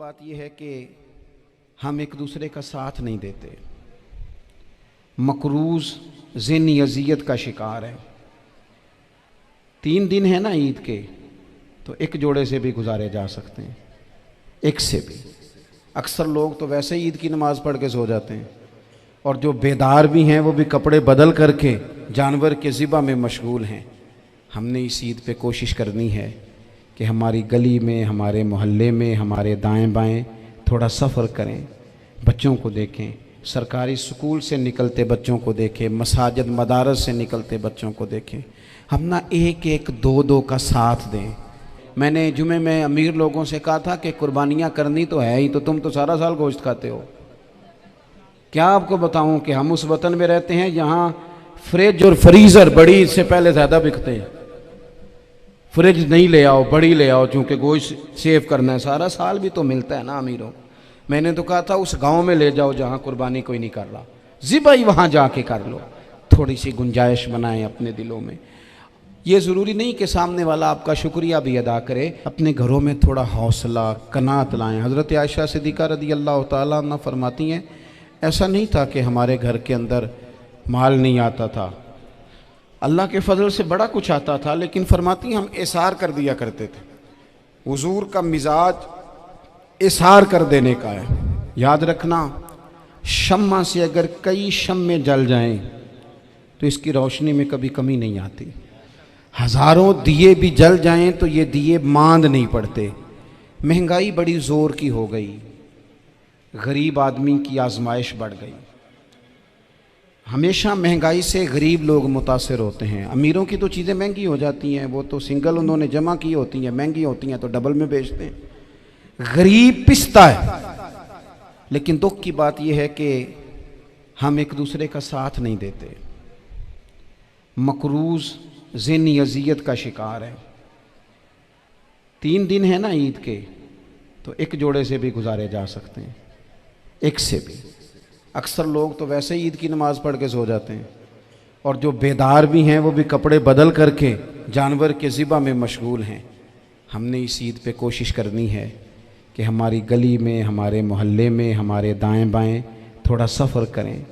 बात यह है कि हम एक दूसरे का साथ नहीं देते, मकरूज ज़हनी अजियत का शिकार है। 3 दिन है ना ईद के, तो एक जोड़े से भी गुजारे जा सकते हैं, एक से भी। अक्सर लोग तो वैसे ही ईद की नमाज़ पढ़ के सो जाते हैं, और जो बेदार भी हैं वो भी कपड़े बदल करके जानवर के ज़िबा में मशगूल हैं। हमने इस ईद पे कोशिश करनी है कि हमारी गली में, हमारे मोहल्ले में, हमारे दाएं बाएं थोड़ा सफ़र करें, बच्चों को देखें, सरकारी स्कूल से निकलते बच्चों को देखें, मसाजिद मदारस से निकलते बच्चों को देखें। हम ना एक एक दो दो का साथ दें। मैंने जुमे में अमीर लोगों से कहा था कि कुर्बानियाँ करनी तो है ही, तो तुम तो सारा साल गोश्त खाते हो। क्या आपको बताऊं कि हम उस वतन में रहते हैं जहाँ फ्रिज और फ्रीज़र बड़ी से पहले ज़्यादा बिकते हैं। फ्रिज नहीं ले आओ, बड़ी ले आओ, चूँकि गोश्त सेव करना है, सारा साल भी तो मिलता है ना अमीरों। मैंने तो कहा था उस गांव में ले जाओ जहाँ कुर्बानी कोई नहीं कर रहा, ज़िबा ही वहाँ जाके कर लो। थोड़ी सी गुंजाइश बनाएं अपने दिलों में। ये ज़रूरी नहीं कि सामने वाला आपका शुक्रिया भी अदा करे, अपने घरों में थोड़ा हौसला कनात लाएं। हज़रत आयशा सिद्दीक़ा रज़ी अल्लाह ताला अन्हा फरमाती हैं, ऐसा नहीं था कि हमारे घर के अंदर माल नहीं आता था, अल्लाह के फजल से बड़ा कुछ आता था, लेकिन फरमाती हम एसार कर दिया करते थे। हुजूर का मिजाज एसार कर देने का है। याद रखना, शम्मा से अगर कई शम्मे जल जाएं तो इसकी रोशनी में कभी कमी नहीं आती। हज़ारों दिए भी जल जाएं तो ये दिए मांद नहीं पड़ते। महंगाई बड़ी ज़ोर की हो गई, गरीब आदमी की आजमाइश बढ़ गई। हमेशा महंगाई से गरीब लोग मुतासिर होते हैं। अमीरों की तो चीज़ें महंगी हो जाती हैं, वो तो सिंगल उन्होंने जमा की होती हैं, महंगी होती हैं तो डबल में बेचते हैं। गरीब पिसता है। लेकिन दुख की बात यह है कि हम एक दूसरे का साथ नहीं देते, मकरूज ज़हनी अजियत का शिकार है। 3 दिन है ना ईद के, तो एक जोड़े से भी गुजारे जा सकते हैं, एक से भी। अक्सर लोग तो वैसे ही ईद की नमाज़ पढ़ के सो जाते हैं, और जो बेदार भी हैं वो भी कपड़े बदल करके जानवर के ज़िबा में मशगूल हैं। हमने इस ईद पे कोशिश करनी है कि हमारी गली में, हमारे मोहल्ले में, हमारे दाएं बाएं थोड़ा सफ़र करें,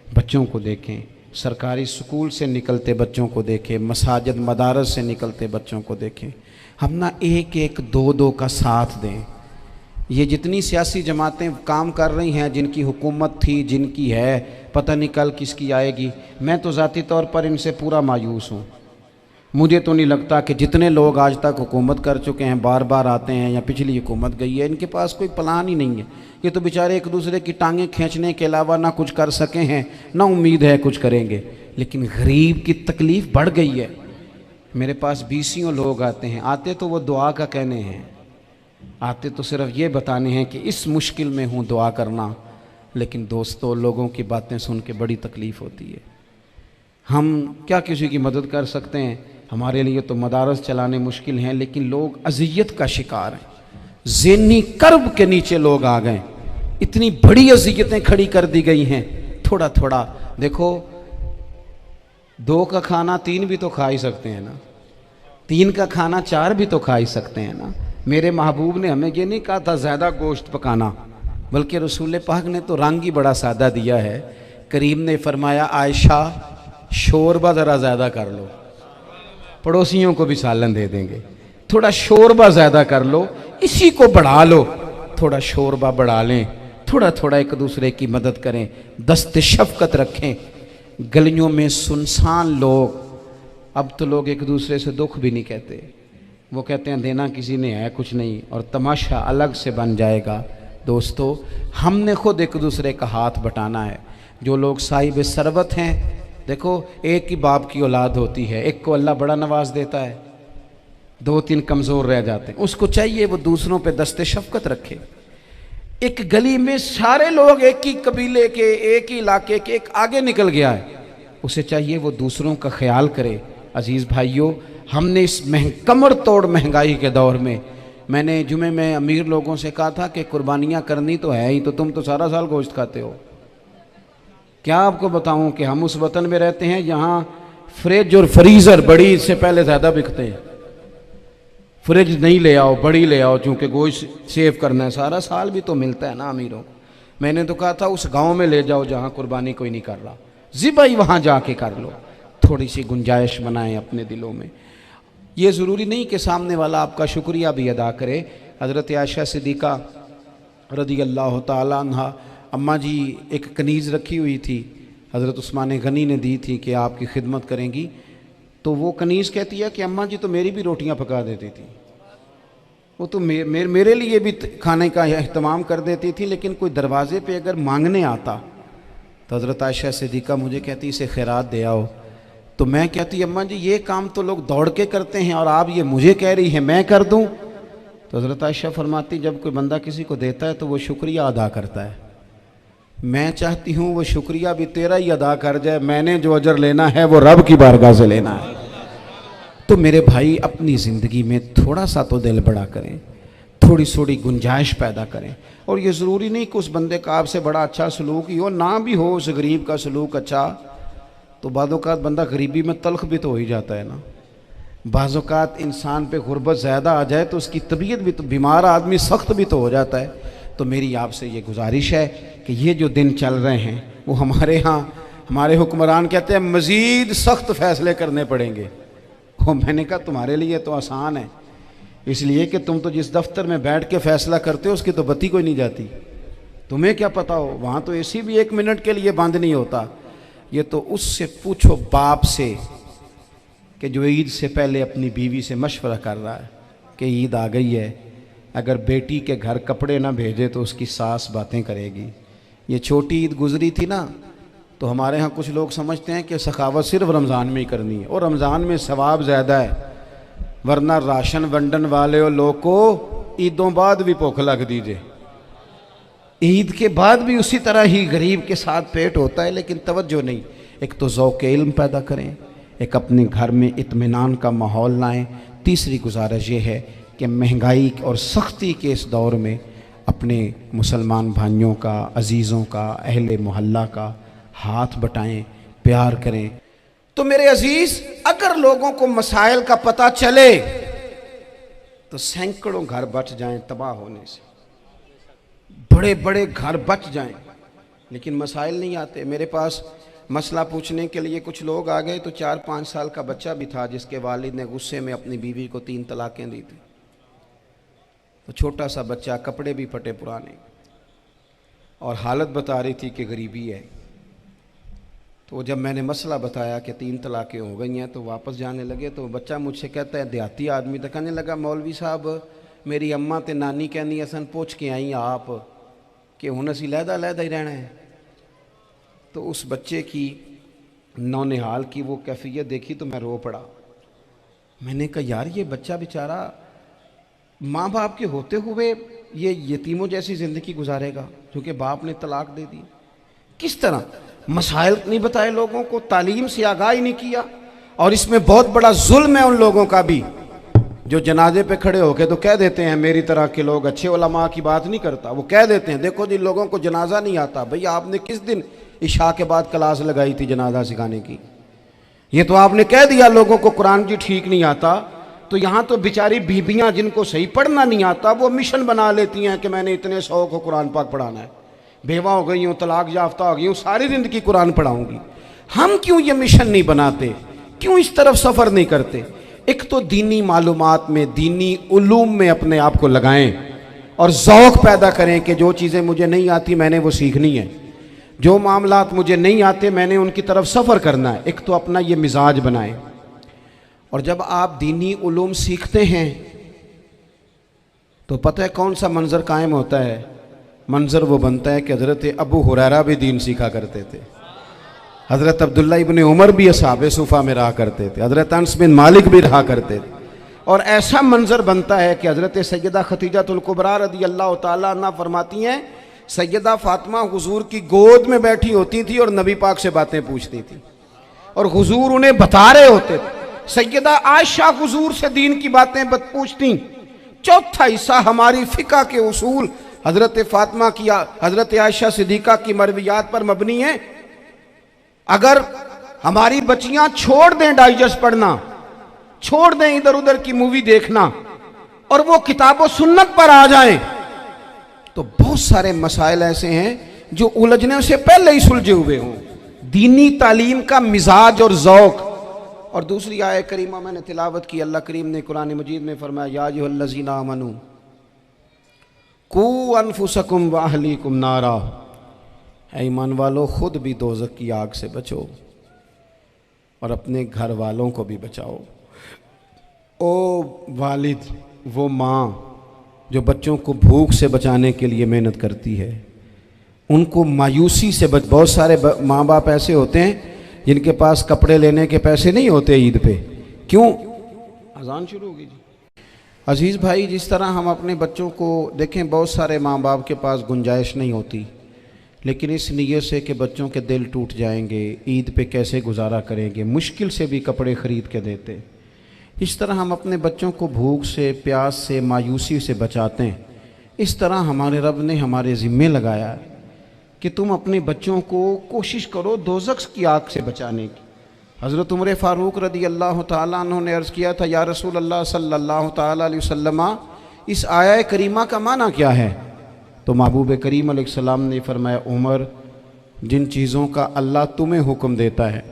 बच्चों को देखें, सरकारी स्कूल से निकलते बच्चों को देखें, मसाजिद मदारस से निकलते बच्चों को देखें। हम ना एक एक दो दो का साथ दें। ये जितनी सियासी जमातें काम कर रही हैं, जिनकी हुकूमत थी, जिनकी है, पता नहीं कल किसकी आएगी। मैं तो ज़ाती तौर पर इनसे पूरा मायूस हूँ। मुझे तो नहीं लगता कि जितने लोग आज तक हुकूमत कर चुके हैं, बार बार आते हैं या पिछली हुकूमत गई है, इनके पास कोई प्लान ही नहीं है। ये तो बेचारे एक दूसरे की टांगें खींचने के अलावा ना कुछ कर सके हैं, ना उम्मीद है कुछ करेंगे। लेकिन गरीब की तकलीफ़ बढ़ गई है। मेरे पास 20 लोग आते हैं, आते तो वो दुआ का कहने हैं, आते तो सिर्फ ये बताने हैं कि इस मुश्किल में हूँ, दुआ करना। लेकिन दोस्तों, लोगों की बातें सुन के बड़ी तकलीफ़ होती है। हम क्या किसी की मदद कर सकते हैं? हमारे लिए तो मदारस चलाने मुश्किल हैं, लेकिन लोग अजियत का शिकार हैं। ज़हनी कर्ब के नीचे लोग आ गए, इतनी बड़ी अजियतें खड़ी कर दी गई हैं। थोड़ा थोड़ा देखो, 2 का खाना 3 भी तो खा ही सकते हैं ना, 3 का खाना 4 भी तो खा ही सकते हैं ना। मेरे महबूब ने हमें ये नहीं कहा था ज़्यादा गोश्त पकाना, बल्कि रसूल पाक ने तो रंग ही बड़ा सादा दिया है। करीम ने फरमाया, आयशा शोरबा ज़रा ज़्यादा कर लो, पड़ोसियों को भी सालन दे देंगे। थोड़ा शोरबा ज़्यादा कर लो, इसी को बढ़ा लो, थोड़ा शोरबा बढ़ा लें, थोड़ा थोड़ा एक दूसरे की मदद करें, दस्त शफ़क़त रखें। गलियों में सुनसान लोग, अब तो लोग एक दूसरे से दुख भी नहीं कहते, वो कहते हैं देना किसी ने है कुछ नहीं, और तमाशा अलग से बन जाएगा। दोस्तों, हमने खुद एक दूसरे का हाथ बटाना है। जो लोग साहिब सरबत हैं, देखो एक ही बाप की औलाद होती है, एक को अल्लाह बड़ा नवाज देता है, 2-3 कमज़ोर रह जाते हैं। उसको चाहिए वो दूसरों पे दस्ते शफ़क़त रखे। एक गली में सारे लोग एक ही कबीले के, एक ही इलाके के, एक आगे निकल गया है, उसे चाहिए वो दूसरों का ख्याल करे। अजीज़ भाइयों, हमने इस कमर तोड़ महंगाई के दौर में, मैंने जुमे में अमीर लोगों से कहा था कि कुर्बानियाँ करनी तो है ही, तो तुम तो सारा साल गोश्त खाते हो। क्या आपको बताऊं कि हम उस वतन में रहते हैं जहाँ फ्रिज और फ्रीज़र बड़ी से पहले ज़्यादा बिकते हैं। फ्रिज नहीं ले आओ, बड़ी ले आओ, चूँकि गोश्त सेव करना है, सारा साल भी तो मिलता है ना अमीरों को। मैंने तो कहा था उस गांव में ले जाओ जहाँ कुर्बानी कोई नहीं कर रहा, ज़िबाई वहाँ जाके कर लो। थोड़ी सी गुंजाइश बनाएं अपने दिलों में। ये ज़रूरी नहीं कि सामने वाला आपका शुक्रिया भी अदा करे। हज़रत आयशा सिद्दीक़ा रज़ी अल्लाह ताला अन्हा, अम्मा जी एक कनीज़ रखी हुई थी, हज़रत उस्मान गनी ने दी थी कि आपकी खिदमत करेंगी। तो वो कनीज़ कहती है कि अम्मा जी तो मेरी भी रोटियां पका देती थी, वो तो मेरे लिए भी खाने का अहतमाम कर देती थी, लेकिन कोई दरवाज़े पे अगर मांगने आता तो हज़रत आयशा सिद्दीक़ा मुझे कहती इसे खैरात दे आओ। तो मैं कहती अम्मा जी ये काम तो लोग दौड़ के करते हैं और आप ये मुझे कह रही है मैं कर दूं। तो हज़रत आयशा फरमाती जब कोई बंदा किसी को देता है तो वो शुक्रिया अदा करता है। मैं चाहती हूँ वो शुक्रिया भी तेरा ही अदा कर जाए, मैंने जो अजर लेना है वो रब की बारगाह से लेना है। तो मेरे भाई अपनी ज़िंदगी में थोड़ा सा तो दिल बड़ा करें, थोड़ी थोड़ी गुंजाइश पैदा करें। और ये ज़रूरी नहीं कि उस बंदे का आपसे बड़ा अच्छा सलूक ही हो, ना भी हो उस गरीब का सलूक अच्छा, तो बाज़-औक़ात बंदा गरीबी में तल्ख़ भी तो हो ही जाता है ना। बाज़-औक़ात इंसान पे गुर्बत ज़्यादा आ जाए तो उसकी तबीयत भी तो, बीमार आदमी सख्त भी तो हो जाता है। तो मेरी आपसे ये गुजारिश है कि ये जो दिन चल रहे हैं वो हमारे यहाँ हमारे हुक्मरान कहते हैं मज़ीद सख्त फ़ैसले करने पड़ेंगे। वो मैंने कहा तुम्हारे लिए तो आसान है, इसलिए कि तुम तो जिस दफ्तर में बैठ के फ़ैसला करते हो उसकी तो बत्ती कोई नहीं जाती, तुम्हें क्या पता हो, वहाँ तो एसी भी 1 मिनट के लिए बंद नहीं होता। ये तो उससे पूछो बाप से कि जो ईद से पहले अपनी बीवी से मशवरा कर रहा है कि ईद आ गई है, अगर बेटी के घर कपड़े ना भेजे तो उसकी सास बातें करेगी। ये छोटी ईद गुजरी थी ना, तो हमारे यहाँ कुछ लोग समझते हैं कि सखावत सिर्फ रमज़ान में ही करनी है और रमज़ान में सवाब ज़्यादा है, वरना राशन वंडन वाले और लोग को ईदों बाद भी भूख लग दीजिए, ईद के बाद भी उसी तरह ही गरीब के साथ पेट होता है, लेकिन तवज्जो नहीं। एक तो ज़ौक़ इल्म पैदा करें, एक अपने घर में इत्मीनान का माहौल लाएं। तीसरी गुजारिश ये है कि महंगाई और सख्ती के इस दौर में अपने मुसलमान भाइयों का, अजीज़ों का, अहले मोहल्ला का हाथ बटाएं, प्यार करें। तो मेरे अजीज़, अगर लोगों को मसाइल का पता चले तो सैकड़ों घर बच जाएं तबाह होने से, बड़े बड़े घर बच जाएं, लेकिन मसाइल नहीं आते। मेरे पास मसला पूछने के लिए कुछ लोग आ गए तो 4-5 साल का बच्चा भी था जिसके वालिद ने गुस्से में अपनी बीवी को 3 तलाक़ें दी थी। तो छोटा सा बच्चा, कपड़े भी फटे पुराने, और हालत बता रही थी कि गरीबी है। तो जब मैंने मसला बताया कि 3 तलाक़ें हो गई हैं तो वापस जाने लगे, तो बच्चा मुझसे कहता है, देहाती आदमी तो कहने लगा मौलवी साहब मेरी अम्मा ते नानी कहनी असन पुछ के आई आप कि हुण असीं लहदा ही रहना है। तो उस बच्चे की नौनिहाल की वो कैफियत देखी तो मैं रो पड़ा। मैंने कहा यार ये बच्चा बेचारा माँ बाप के होते हुए ये यतीमों जैसी ज़िंदगी गुजारेगा क्योंकि बाप ने तलाक दे दी। किस तरह मसाइल नहीं बताए लोगों को, तालीम से आगाही नहीं किया। और इसमें बहुत बड़ा जुल्म है उन लोगों का भी जो जनाजे पे खड़े होके तो कह देते हैं, मेरी तरह के लोग अच्छे उलमा की बात नहीं करता, वो कह देते हैं देखो जिन लोगों को जनाजा नहीं आता, भैया आपने किस दिन इशा के बाद क्लास लगाई थी जनाजा सिखाने की? ये तो आपने कह दिया लोगों को कुरान जी ठीक नहीं आता। तो यहाँ तो बेचारी बीबियाँ जिनको सही पढ़ना नहीं आता वो मिशन बना लेती हैं कि मैंने इतने 100 को कुरान पाक पढ़ाना है, बेवा हो गई हूँ, तलाक याफ्ता हो गई हूँ, सारी ज़िंदगी कुरान पढ़ाऊँगी। हम क्यों ये मिशन नहीं बनाते, क्यों इस तरफ सफ़र नहीं करते? एक तो दीनी मालूमात में, दीनी उलूम में अपने आप को लगाएं और ज़ौक़ पैदा करें कि जो चीज़ें मुझे नहीं आती मैंने वो सीखनी है, जो मामलात मुझे नहीं आते मैंने उनकी तरफ सफ़र करना है। एक तो अपना ये मिजाज बनाएं। और जब आप दीनी उलूम सीखते हैं तो पता है कौन सा मंज़र कायम होता है? मंज़र वो बनता है कि हज़रत अबू हुरैरा भी दीन सीखा करते थे, हज़रत अब्दुल्ला इब्ने उमर भी असहाबे सूफ़ा में रहा करते थे, हज़रत अनस बिन मालिक भी रहा करते थे। और ऐसा मंज़र बनता है कि हज़रत सैयदा खतीजतुल कुबरा रज़ी अल्लाह ताला अन्हा फरमाती हैं, सैयदा फ़ातिमा हुज़ूर की गोद में बैठी होती थी और नबी पाक से बातें पूछती थी और हुज़ूर उन्हें बता रहे होते थे। सैयदा आयशा हुज़ूर से दीन की बातें पूछती। चौथा हिस्सा हमारी फ़िक़्ह के उसूल हज़रत फ़ातिमा की, हज़रत आयशा सिद्दीक़ा की मरवियात पर मबनी है। अगर हमारी बच्चियां छोड़ दें डाइजेस्ट पढ़ना, छोड़ दें इधर उधर की मूवी देखना, और वो किताब व सुन्नत पर आ जाए तो बहुत सारे मसाइल ऐसे हैं जो उलझने से पहले ही सुलझे हुए हों। दीनी तालीम का मिजाज और ज़ौक़। और दूसरी आयत करीमा मैंने तिलावत की, अल्लाह करीम ने कुरान मजीद में फरमाया, या अय्युहल्लज़ीना आमनू कू अनफुसकुम व अहलीकुम नारा, ऐ ईमान वालों खुद भी दोज़ख की आग से बचो और अपने घर वालों को भी बचाओ। ओ वालिद, वो माँ जो बच्चों को भूख से बचाने के लिए मेहनत करती है, उनको मायूसी से बहुत सारे माँ बाप ऐसे होते हैं जिनके पास कपड़े लेने के पैसे नहीं होते ईद पे। क्यों? अजान शुरू होगी जी। अजीज़ भाई, जिस तरह हम अपने बच्चों को देखें, बहुत सारे माँ बाप के पास गुंजाइश नहीं होती, लेकिन इस नीयत से कि बच्चों के दिल टूट जाएंगे, ईद पे कैसे गुजारा करेंगे, मुश्किल से भी कपड़े ख़रीद के देते। इस तरह हम अपने बच्चों को भूख से, प्यास से, मायूसी से बचाते हैं। इस तरह हमारे रब ने हमारे ज़िम्मे लगाया है कि तुम अपने बच्चों को कोशिश करो दोज़ख की आग से बचाने की। हज़रत उमर फ़ारूक रदी अल्लाह ताला अन्हु ने अर्ज़ किया था, या रसूल अल्लाह सल्लल्लाहु ताला अलैहि वसल्लम, इस आया करीमा का माना क्या है? तो महबूब करीम अलैहिस्सलाम ने फरमाया, उमर, जिन चीज़ों का अल्लाह तुम्हें हुक्म देता है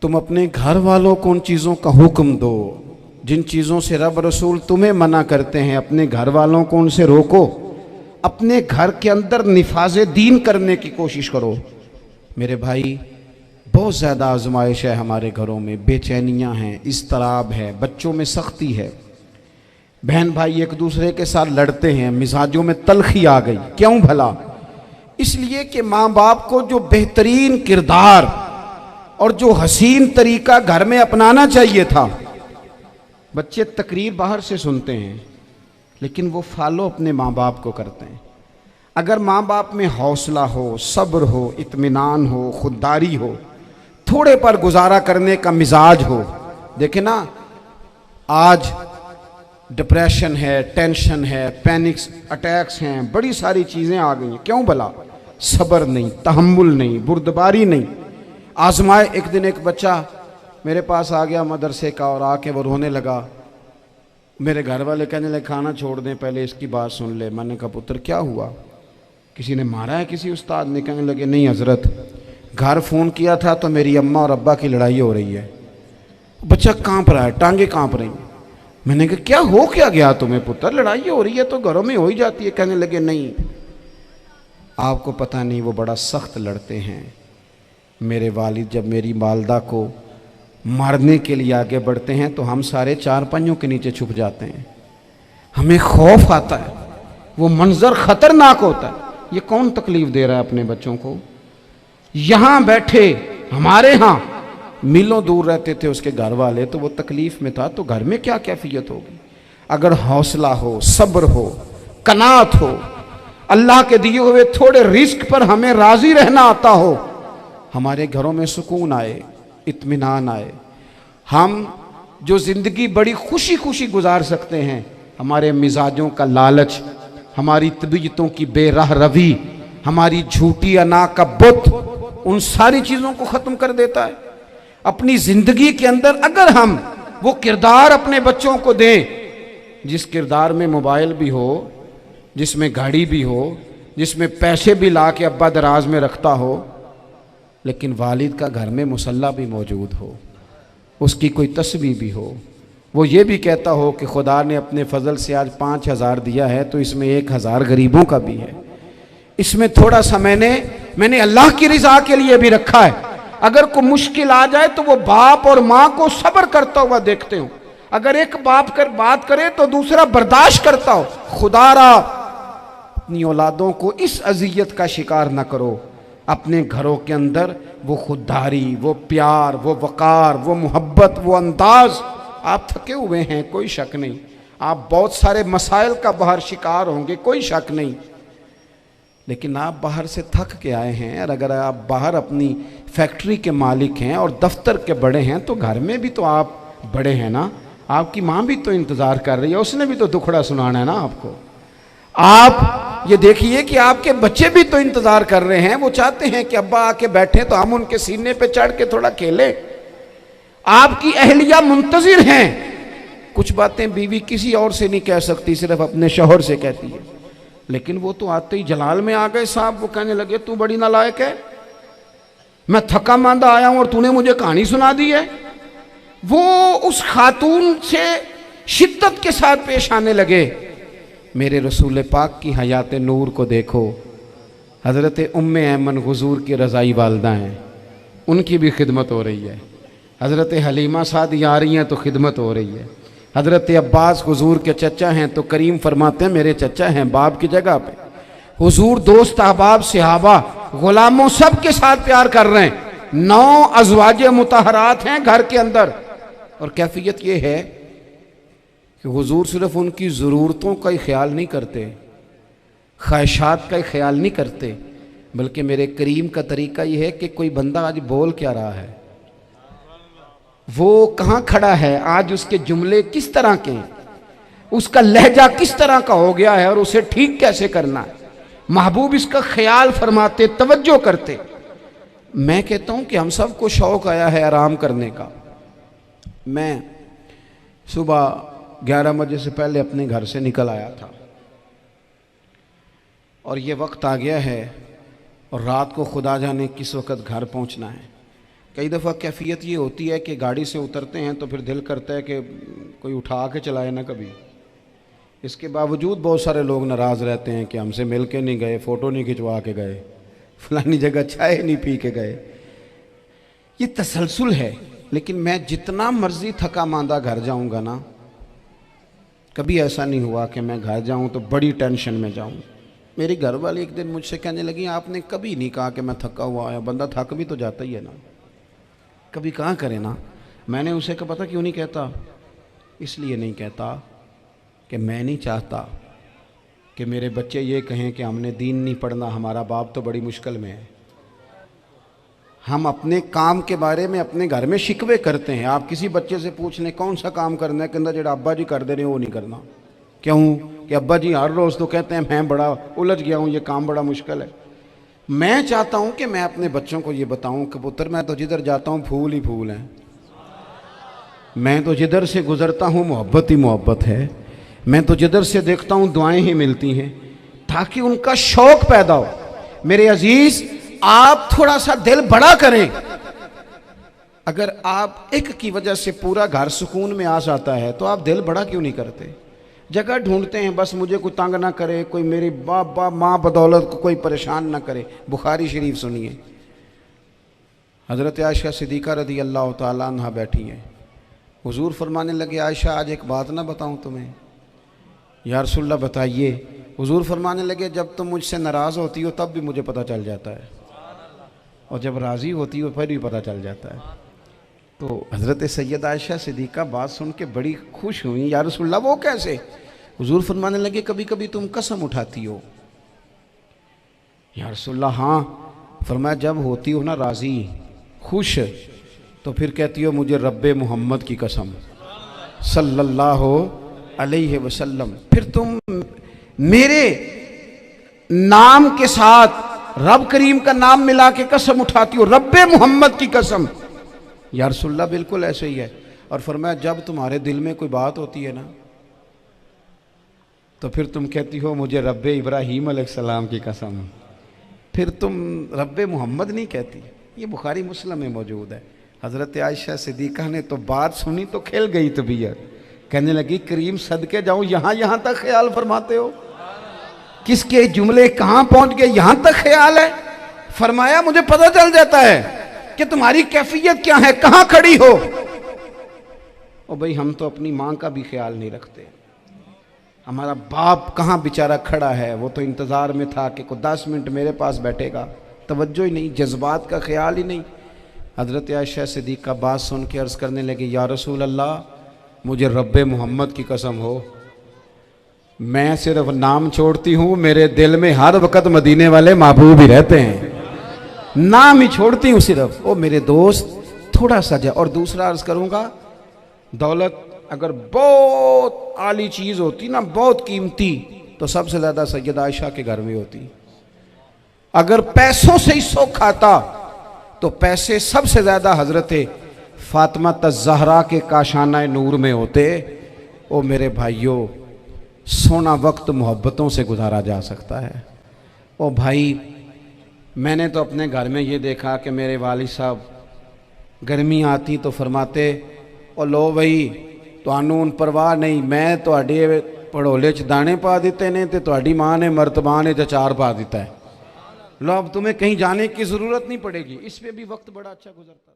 तुम अपने घर वालों को उन चीज़ों का हुक्म दो। जिन चीज़ों से रब रसूल तुम्हें मना करते हैं अपने घर वालों को उनसे रोको। अपने घर के अंदर निफाज दीन करने की कोशिश करो। मेरे भाई, बहुत ज़्यादा आजमाइश है हमारे घरों में, बेचैनियाँ हैं, इस्तराब है, बच्चों में सख्ती है, बहन भाई एक दूसरे के साथ लड़ते हैं, मिजाजों में तलखी आ गई। क्यों भला? इसलिए कि माँ बाप को जो बेहतरीन किरदार और जो हसीन तरीका घर में अपनाना चाहिए था, बच्चे तकरीर बाहर से सुनते हैं लेकिन वो फॉलो अपने माँ बाप को करते हैं। अगर माँ बाप में हौसला हो, सब्र हो, इत्मीनान हो, खुददारी हो, थोड़े पर गुजारा करने का मिजाज हो। देखे ना, आज डिप्रेशन है, टेंशन है, पैनिक्स अटैक्स हैं, बड़ी सारी चीज़ें आ गई हैं। क्यों भला? सब्र नहीं, तहम्मुल नहीं, बुर्दबारी नहीं। आजमाए। एक दिन एक बच्चा मेरे पास आ गया मदरसे का और आके वो रोने लगा। मेरे घर वाले कहने लगे, खाना छोड़ दें, पहले इसकी बात सुन ले। मैंने कहा, पुत्र क्या हुआ? किसी ने मारा है? किसी उस्ताद ने? कहने लगे, नहीं हजरत, घर फ़ोन किया था तो मेरी अम्मा और अब्बा की लड़ाई हो रही है। बच्चा कांप रहा है, टांगे कांप रही। मैंने कहा, क्या हो क्या गया तुम्हें पुत्र? लड़ाई हो रही है तो घरों में हो ही जाती है। कहने लगे, नहीं, आपको पता नहीं, वो बड़ा सख्त लड़ते हैं। मेरे वालिद जब मेरी वालदा को मारने के लिए आगे बढ़ते हैं तो हम सारे चारपाइयों के नीचे छुप जाते हैं। हमें खौफ आता है, वो मंजर खतरनाक होता है। ये कौन तकलीफ दे रहा है अपने बच्चों को? यहाँ बैठे हमारे यहाँ मीलों दूर रहते थे उसके घर वाले, तो वो तकलीफ में था, तो घर में क्या कैफियत होगी? अगर हौसला हो, सब्र हो, कनात हो, अल्लाह के दिए हुए थोड़े रिस्क पर हमें राजी रहना आता हो, हमारे घरों में सुकून आए, इत्मीनान आए। हम जो ज़िंदगी बड़ी खुशी खुशी गुजार सकते हैं, हमारे मिजाजों का लालच, हमारी तबीयतों की बेराह रवी, हमारी झूठी अना का बुत, उन सारी चीज़ों को ख़त्म कर देता है। अपनी ज़िंदगी के अंदर अगर हम वो किरदार अपने बच्चों को दें, जिस किरदार में मोबाइल भी हो, जिसमें गाड़ी भी हो, जिसमें पैसे भी ला के अब्बा दराज में रखता हो, लेकिन वालिद का घर में मुसल्ला भी मौजूद हो, उसकी कोई तस्बीह भी हो, वो ये भी कहता हो कि खुदा ने अपने फजल से आज 5,000 दिया है तो इसमें 1,000 गरीबों का भी है, इसमें थोड़ा सा मैंने अल्लाह की रिजा के लिए भी रखा है। अगर कोई मुश्किल आ जाए तो वो बाप और माँ को सब्र करता हुआ देखते हो। अगर एक बाप कर बात करे तो दूसरा बर्दाश्त करता हो। खुदारा अपनी औलादों को इस अजियत का शिकार न करो। अपने घरों के अंदर वो खुददारी, वो प्यार, वो वक़ार, वो मोहब्बत, वो अंदाज। आप थके हुए हैं, कोई शक नहीं, आप बहुत सारे मसाइल का बाहर शिकार होंगे, कोई शक नहीं, लेकिन आप बाहर से थक के आए हैं। और अगर आप बाहर अपनी फैक्ट्री के मालिक हैं और दफ्तर के बड़े हैं तो घर में भी तो आप बड़े हैं ना। आपकी माँ भी तो इंतज़ार कर रही है, उसने भी तो दुखड़ा सुनाना है ना आपको। आप ये देखिए कि आपके बच्चे भी तो इंतज़ार कर रहे हैं, वो चाहते हैं कि अब्बा आके बैठे तो हम उनके सीने पे चढ़ के थोड़ा खेलें। आपकी अहलिया मुंतज़िर हैं कुछ बातें बीवी किसी और से नहीं कह सकती, सिर्फ अपने शौहर से कहती है। लेकिन वो तो आते ही जलाल में आ गए साहब। वो कहने लगे तू बड़ी नालायक है, मैं थका मांदा आया हूं और तूने मुझे कहानी सुना दी है। वो उस खातून से शिद्दत के साथ पेश आने लगे। मेरे रसूल पाक की हयात नूर को देखो, हज़रत उम्मे ऐमन हुजूर की रज़ाई वालदा हैं, उनकी भी खिदमत हो रही है। हज़रत हलीमा सादी आ रही हैं तो खिदमत हो रही है। हज़रत अब्बास हुजूर के चचा हैं तो करीम फरमाते हैं मेरे चचा हैं बाप की जगह पे। हुजूर दोस्त अहबाब सहाबा गुलामों सब के साथ प्यार कर रहे हैं। 9 अज़वाजे मुतहरात हैं घर के अंदर। और कैफियत ये है कि हुजूर सिर्फ उनकी ज़रूरतों का ही ख्याल नहीं करते, ख्वाहिशात का ही ख्याल नहीं करते, बल्कि मेरे करीम का तरीका ये है कि कोई बंदा आज बोल क्या रहा है, वो कहाँ खड़ा है, आज उसके जुमले किस तरह के हैं, उसका लहजा किस तरह का हो गया है और उसे ठीक कैसे करना है। महबूब इसका ख्याल फरमाते, तवज्जो करते। मैं कहता हूँ कि हम सबको शौक़ आया है आराम करने का। मैं सुबह 11 बजे से पहले अपने घर से निकल आया था और ये वक्त आ गया है और रात को खुदा जाने किस वक्त घर पहुंचना है। कई दफ़ा कैफियत ये होती है कि गाड़ी से उतरते हैं तो फिर दिल करता है कि कोई उठा के चलाए ना कभी। इसके बावजूद बहुत सारे लोग नाराज़ रहते हैं कि हमसे मिल के नहीं गए, फ़ोटो नहीं खिंचवा के गए, फलानी जगह चाय नहीं पी के गए। ये तसलसल है। लेकिन मैं जितना मर्जी थका मांदा घर जाऊंगा ना, कभी ऐसा नहीं हुआ कि मैं घर जाऊं तो बड़ी टेंशन में जाऊं। मेरी घर वाली एक दिन मुझसे कहने लगी आपने कभी नहीं कहा कि मैं थका हुआ आया, बंदा थक भी तो जाता ही है ना, कभी कहाँ करे ना। मैंने उसे कहा पता क्यों नहीं कहता, इसलिए नहीं कहता कि मैं नहीं चाहता कि मेरे बच्चे ये कहें कि हमने दीन नहीं पढ़ना, हमारा बाप तो बड़ी मुश्किल में है। हम अपने काम के बारे में अपने घर में शिकवे करते हैं। आप किसी बच्चे से पूछ लें कौन सा काम करना है, कहता जो अब्बा जी कर दे रहे वो नहीं करना। क्यों कि अब्बा जी हर रोज़ तो कहते हैं मैं बड़ा उलझ गया हूँ, ये काम बड़ा मुश्किल है। मैं चाहता हूँ कि मैं अपने बच्चों को ये बताऊँ कि पुत्र मैं तो जिधर जाता हूँ फूल ही फूल हैं, मैं तो जिधर से गुज़रता हूँ मोहब्बत ही मोहब्बत है, मैं तो जिधर से देखता हूँ दुआएं ही मिलती हैं, ताकि उनका शौक़ पैदा हो। मेरे अजीज़ आप थोड़ा सा दिल बड़ा करें। अगर आप एक की वजह से पूरा घर सुकून में आ जाता है तो आप दिल बड़ा क्यों नहीं करते। जगह ढूंढते हैं बस मुझे कोई तंग ना करे, कोई मेरी बाप माँ बदौलत को कोई परेशान ना करे। बुखारी शरीफ सुनिए, हज़रत आयशा सिद्दीक़ा रज़ी अल्लाह ताला अन्हा बैठी हैं। हुजूर फरमाने लगे आयशा आज एक बात ना बताऊं तुम्हें। या रसूलल्लाह बताइए। हुजूर फरमाने लगे जब तुम मुझसे नाराज़ होती हो तब भी मुझे पता चल जाता है, और जब राज़ी होती हो फिर भी पता चल जाता है। तो हज़रत सैयद आयशा सिद्दीक़ा बात सुन के बड़ी खुश हुई। या रसूलल्लाह वो कैसे। हुजूर फरमाने लगे कभी कभी तुम कसम उठाती हो। या रसूलल्लाह हाँ। फरमाया जब होती हो ना राज़ी खुश तो फिर कहती हो मुझे रब्बे मोहम्मद की कसम सल्लल्लाहु अलैहि वसल्लम। फिर तुम मेरे नाम के साथ रब करीम का नाम मिला के कसम उठाती हो, रब्बे मोहम्मद की कसम। या रसूलल्लाह बिल्कुल ऐसे ही है। और फरमाया जब तुम्हारे दिल में कोई बात होती है ना तो फिर तुम कहती हो मुझे रब्बे इब्राहीम अलैहिस्सलाम की कसम, फिर तुम रब्बे मोहम्मद नहीं कहती। ये बुखारी मुस्लिम में मौजूद है। हज़रत आयशा सिद्दीक़ा ने तो बात सुनी तो खिल गई तबीयत, कहने लगी करीम सदके जाऊं यहाँ तक ख्याल फरमाते हो, किसके जुमले कहाँ पहुँच गए यहाँ तक ख्याल है। फरमाया मुझे पता चल जाता है कि तुम्हारी कैफियत क्या है, कहाँ खड़ी हो। और भाई हम तो अपनी माँ का भी ख्याल नहीं रखते। हमारा बाप कहाँ बेचारा खड़ा है, वो तो इंतज़ार में था कि कोई 10 मिनट मेरे पास बैठेगा, तवज्जो ही नहीं, जज्बात का ख्याल ही नहीं। हज़रत आयशा सिद्दीक़ा बात सुन के अर्ज़ करने लगी या रसूल अल्लाह मुझे रब्बे मोहम्मद की कसम हो, मैं सिर्फ नाम छोड़ती हूँ, मेरे दिल में हर वक़्त मदीने वाले महबूब ही रहते हैं, नाम ही छोड़ती हूँ सिर्फ। ओ मेरे दोस्त थोड़ा सा जा। और दूसरा अर्ज़ करूँगा, दौलत अगर बहुत आली चीज़ होती ना, बहुत कीमती, तो सबसे ज़्यादा सैयद आयशा के घर में होती। अगर पैसों से ही शौक़ आता तो पैसे सबसे ज़्यादा हज़रत फ़ातिमा ज़हरा के काशाना नूर में होते, ओ मेरे भाइयों, सोना वक्त मोहब्बतों से गुजारा जा सकता है। ओ भाई, मैंने तो अपने घर में ये देखा कि मेरे वालिद साहब गर्मी आती तो फरमाते, ओ लो भाई तुहानू हुण परवाह नहीं, मैं तुहाडे पड़ोले च दाने पा दिते ने ते तुहाडी माँ ने मर्तबान च अचार पा दिता है। लो अब तुम्हें कहीं जाने की ज़रूरत नहीं पड़ेगी। इस पे भी वक्त बड़ा अच्छा गुजरता।